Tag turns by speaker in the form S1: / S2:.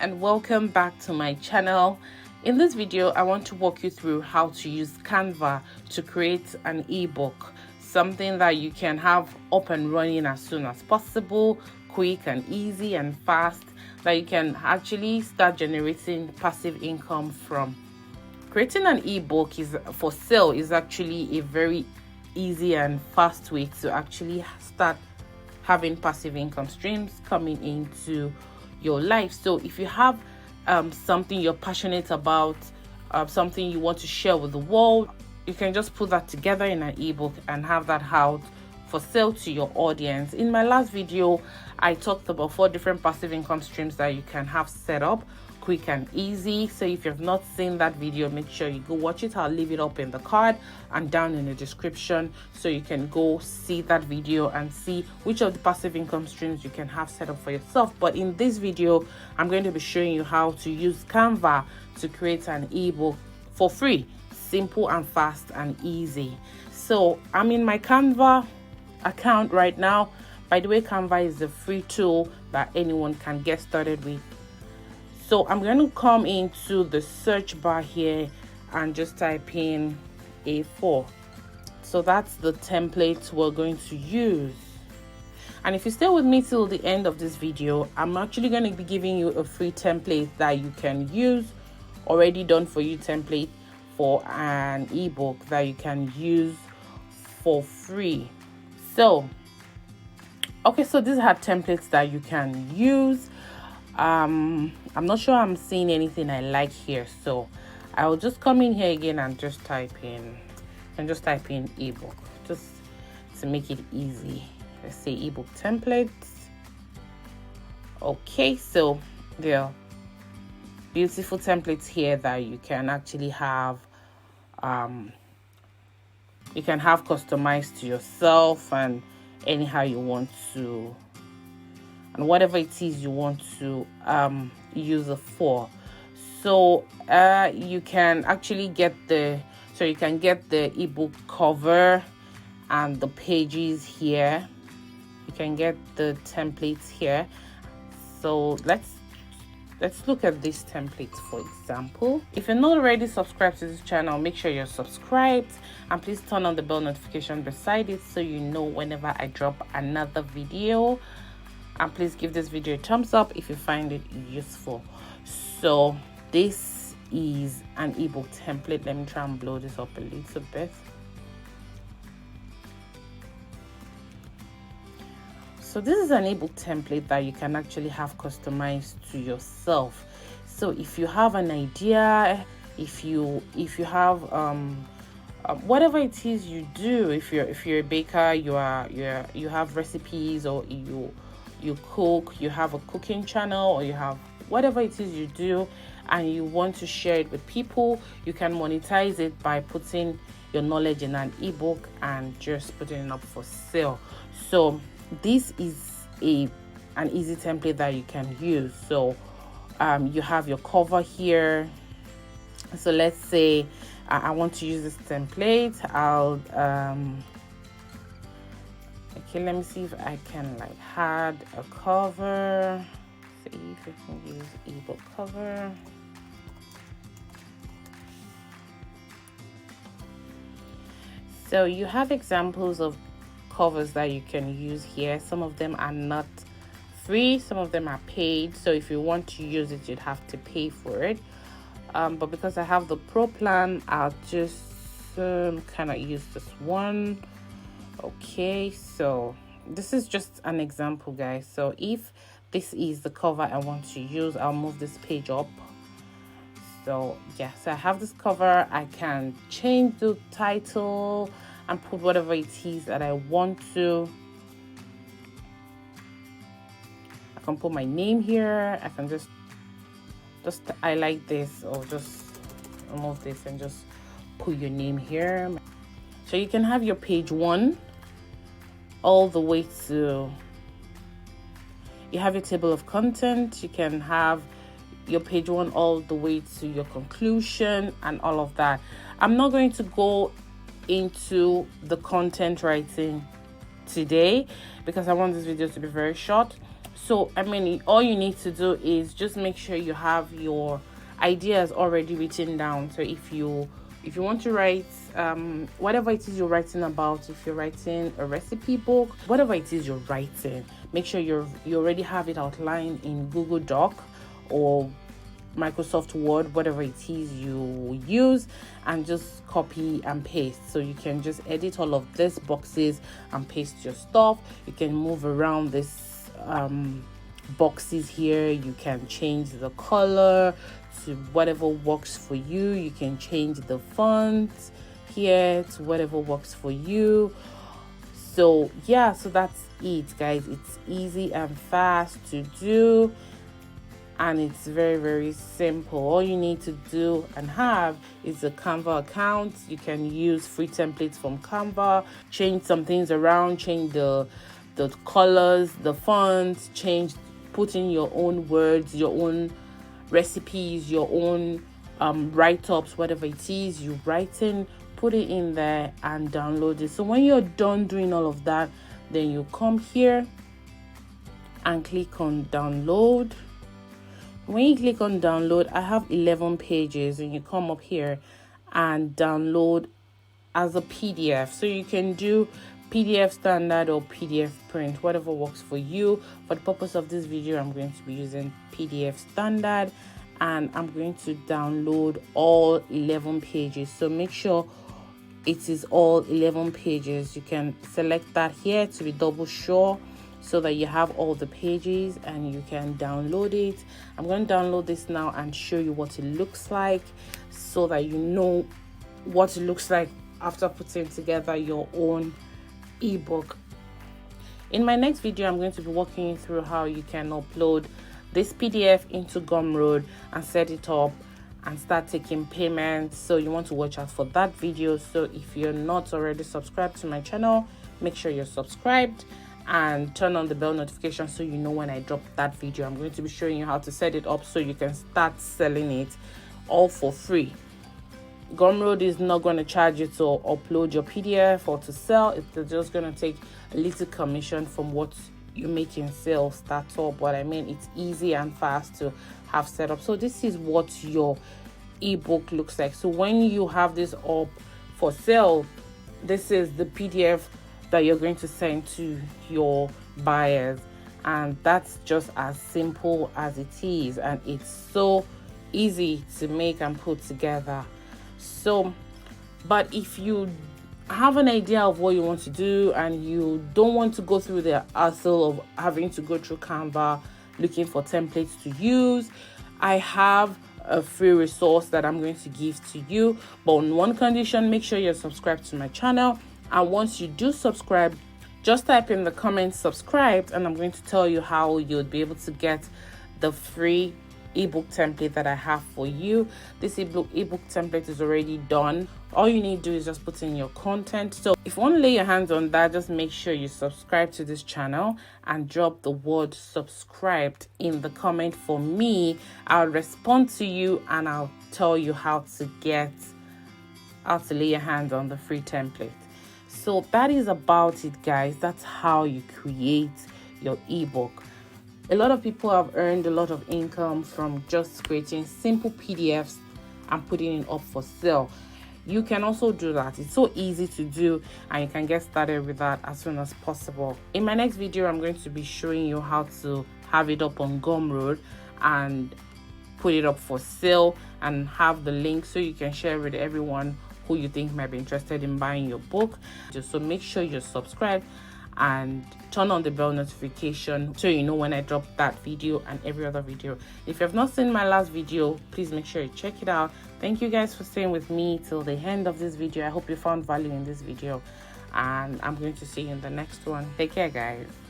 S1: and welcome back to my channel. In this video I want to walk you through how to use Canva to create an ebook, something that you can have up and running as soon as possible, quick and easy and fast, that you can actually start generating passive income from. Creating an ebook is for sale is actually a very easy and fast way to actually start having passive income streams coming into your life. So if you have something you're passionate about, something you want to share with the world, you can just put that together in an ebook and have that out for sale to your audience. In my last video, I talked about 4 different passive income streams that you can have set up quick and easy. So if you've not seen that video, make sure you go watch it. I'll leave it up in the card and down in the description, so you can go see that video and see which of the passive income streams you can have set up for yourself. But in this video, I'm going to be showing you how to use Canva to create an ebook for free, simple and fast and easy. So I'm in my Canva account right now. By the way, Canva is a free tool that anyone can get started with. So I'm going to come into the search bar here and just type in A4. So that's the template we're going to use. And if you stay with me till the end of this video, I'm actually going to be giving you a free template that you can use, already done for you template for an ebook that you can use for free. So, okay, so these are templates that you can use. I'm not sure I'm seeing anything I like here, so I'll just come in here again and just type in ebook, just to make it easy. Let's say ebook templates. Okay, so there are beautiful templates here that you can actually have customized to yourself and anyhow you want to, and whatever it is you want to use it for. So you can actually get the ebook cover and the pages here. You can get the templates here. So let's look at this template, for example. If you're not already subscribed to this channel, make sure you're subscribed and please turn on the bell notification beside it so you know whenever I drop another video. And please give this video a thumbs up if you find it useful. So this is an ebook template. Let me try and blow this up a little bit. So this is an ebook template that you can actually have customized to yourself. So if you have an idea, if you have whatever it is you do, if you're a baker, you have recipes, or you cook, you have a cooking channel, or you have whatever it is you do and you want to share it with people, you can monetize it by putting your knowledge in an ebook and just putting it up for sale. So this is an easy template that you can use. So you have your cover here. So let's say I want to use this template. I'll okay, let me see if I can add a cover. See if I can use ebook cover. So you have examples of covers that you can use here. Some of them are not free, some of them are paid. So if you want to use it, you'd have to pay for it. But because I have the pro plan, I'll just kind of use this one. Okay, so this is just an example, guys. So if this is the cover I want to use, I'll move this page up. So yeah, so I have this cover. I can change the title and put whatever it is that I want to. I can put my name here. I can just highlight this, or just remove this and just put your name here. So you can have your page 1 all the way to, you have your table of content. You can have your page 1 all the way to your conclusion and all of that. I'm not going to go into the content writing today because I want this video to be very short. So I mean, all you need to do is just make sure you have your ideas already written down. So if you want to write whatever it is you're writing about, if you're writing a recipe book, whatever it is you're writing, make sure you already have it outlined in Google Doc or Microsoft Word, whatever it is you use, and just copy and paste. So you can just edit all of these boxes and paste your stuff. You can move around this boxes here. You can change the color to whatever works for you. You can change the font here to whatever works for you. So yeah, so that's it, guys. It's easy and fast to do, and it's very, very simple. All you need to do and have is a Canva account. You can use free templates from Canva, change some things around, change the colors, the fonts, put in your own words, your own recipes, your own write-ups, whatever it is you write in, put it in there and download it. So when you're done doing all of that, then you come here and click on download. When you click on download, I have 11 pages, and you come up here and download as a PDF. So you can do PDF standard or PDF print, whatever works for you. For the purpose of this video, I'm going to be using PDF standard, and I'm going to download all 11 pages. So make sure it is all 11 pages. You can select that here to be double sure, so that you have all the pages and you can download it. I'm going to download this now and show you what it looks like, so that you know what it looks like after putting together your own ebook. In my next video, I'm going to be walking you through how you can upload this PDF into Gumroad and set it up and start taking payments. So you want to watch out for that video. So if you're not already subscribed to my channel, make sure you're subscribed and turn on the bell notification so you know when I drop that video. I'm going to be showing you how to set it up so you can start selling it all for free. Gumroad is not going to charge you to upload your PDF or to sell. It's just going to take a little commission from what you make in sales startup. What I mean, it's easy and fast to have set up. So this is what your ebook looks like. So when you have this up for sale, this is the PDF that you're going to send to your buyers, and that's just as simple as it is, and it's so easy to make and put together. So but if you have an idea of what you want to do and you don't want to go through the hassle of having to go through Canva looking for templates to use, I have a free resource that I'm going to give to you. But on one condition, make sure you're subscribed to my channel. And once you do subscribe, just type in the comments subscribed, and I'm going to tell you how you'll be able to get the free ebook template that I have for you. This ebook template is already done. All you need to do is just put in your content. So if you want to lay your hands on that, just make sure you subscribe to this channel and drop the word subscribed in the comment for me. I'll respond to you and I'll tell you how to lay your hands on the free template. So that is about it, guys. That's how you create your ebook. A lot of people have earned a lot of income from just creating simple PDFs and putting it up for sale. You can also do that. It's so easy to do, and you can get started with that as soon as possible. In my next video, I'm going to be showing you how to have it up on Gumroad and put it up for sale, and have the link so you can share with everyone who you think might be interested in buying your book. Just so make sure you're subscribed and turn on the bell notification so you know when I drop that video and every other video. If you have not seen my last video, please make sure you check it out. Thank you guys for staying with me till the end of this video. I hope you found value in this video, and I'm going to see you in the next one. Take care, guys.